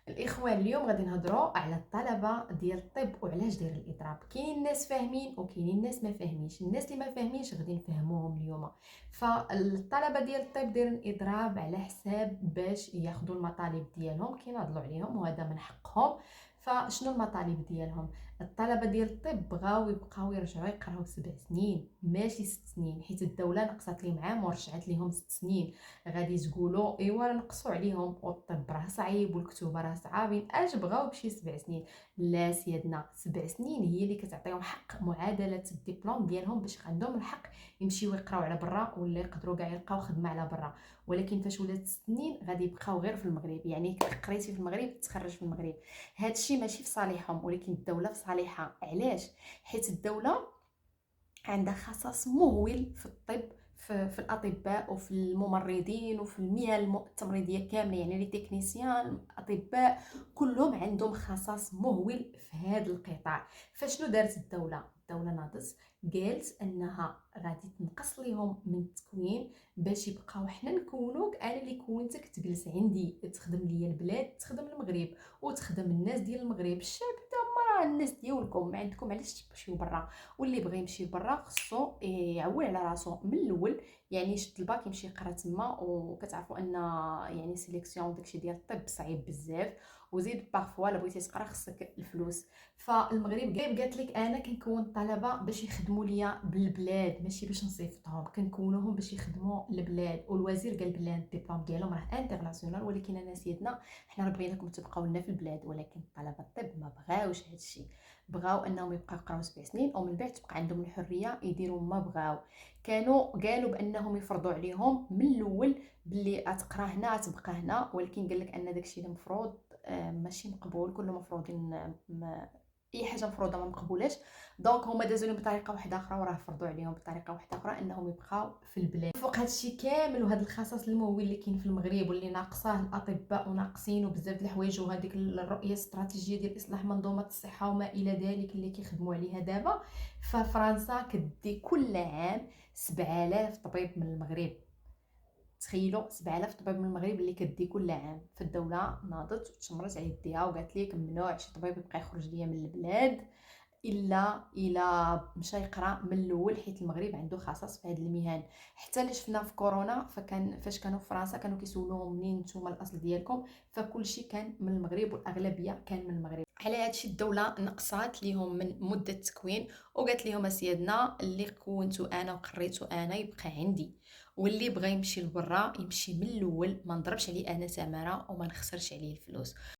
الاخوان اليوم غادي نهضروا على الطلبه ديال الطب وعلاش داير الاضراب. كاين الناس فاهمين وكاينين الناس ما فاهمينش. الناس اللي ما فاهمينش غادي نفهموهم اليوم. فالطلبه ديال الطب دايرين اضراب على حساب باش ياخذوا المطالب ديالهم، كيناضلوا عليهم وهذا من حقهم. فشنو المطالب ديالهم؟ الطلبه ديال الطب بغاو يبقاو يرجعوا يقراو 7 سنين ماشي 6 سنين، حيت الدوله نقصت لهم عام ورجعت لهم 6 سنين. غادي تقولوا ايوا راه نقصوا عليهم والطب راه صعيب والكتوبه راه صعابين، اش بغاو بشي 7 سنين؟ لا سيادنا، 7 سنين هي اللي كتعطيهم حق معادله الدبلوم ديالهم باش عندهم الحق يمشيو يقراو على برا ولا يقدروا كاع يلقاو خدمه على برا. ولكن فاش ولات 6 سنين غادي يبقاو غير في المغرب، يعني قريتي في المغرب تخرج في المغرب. هادشي ماشي في صالحهم ولكن الدوله في صالحها. علاش؟ حيت الدوله عندها خصص مهول في الطب، في الاطباء وفي الممرضين وفي المهن التمريضيه كامله، يعني لي تكنيسيان اطباء كلهم عندهم خصص مهول في هذا القطاع. فشنو دارت الدوله؟ الدوله ناضت قالت انها غادي تنقص ليهم من التكوين باش يبقاو حنا نكونوك. انا اللي كونتك تجلس عندي تخدم ليا البلاد، تخدم المغرب وتخدم الناس ديال المغرب. الشعب راه الناس ديالكم، ما عندكم علاش تمشيو برا. واللي بغى يمشي برا خصو يعول على راسو من الاول، يعني يشد الباك يمشي يقرا تما. وكتعرفوا ان يعني سيليكسيون داكشي ديال الطب صعيب بزاف، وزيد بارفوا الا بغيتي تقرا خصك الفلوس. فالمغرب قالت لك انا كنكون الطلبه باش يخدموا ليا بالبلاد ماشي باش نصيفطهم، كنكونوهم باش يخدموا البلاد. والوزير قال بلي الدبلوم ديالهم راه انترناسيونال، ولكن انا سيدنا حنا راه بغيناكم تبقاو لنا في البلاد. ولكن طلبه الطب ما بغاوش هادشي، بغاو انهم يبقاو يقراو 7 سنين ومن بعد تبقى عندهم الحريه يديروا ما بغاو. كانوا قالوا بانهم يفرضوا عليهم من الاول باللي غتقرا هنا غتبقى هنا، ولكن قال لك ان داكشي اللي مفروض ماشي مقبول. كله مفروضين اي حاجه مفروضه ما مقبولاش. دونك هما دازوا لهم بطريقه واحده اخرى وراه فرضوا عليهم بطريقه واحده اخرى انهم يبقاو في البلاد. فوق هادشي كامل وهاد الخصص الممول اللي كاين في المغرب واللي ناقصاه الاطباء وناقصين وبزاف د الحوايج، وهذيك الرؤيه الاستراتيجيه ديال اصلاح منظومه الصحه وما الى ذلك اللي كيخدموا عليها دابا. ففرنسا كدي كل عام 7000 طبيب من المغرب. تخيلوا 7000 طبيب من المغرب اللي كدي كل عام. فالدوله ناضت وتشمرت على يديها وقالت لك ممنوع شي طبيب يبقى يخرج ليا من البلاد الا مشى يقرا من الاول، حيت المغرب عنده خصص في هذه المهن. حتى اللي شفنا في كورونا، فاش كانوا في فرنسا كانوا كيسولوهم منين نتوما الاصل ديالكم، فكل شيء كان من المغرب والاغلبيه كان من المغرب. على هادشي الدوله نقصات ليهم من مده التكوين وقالت لهم اسيادنا اللي كونتو انا وقريتو انا يبقى عندي، واللي بغى يمشي لبرا يمشي من الاول، ما نضربش عليه انا سمره وما نخسرش عليه الفلوس.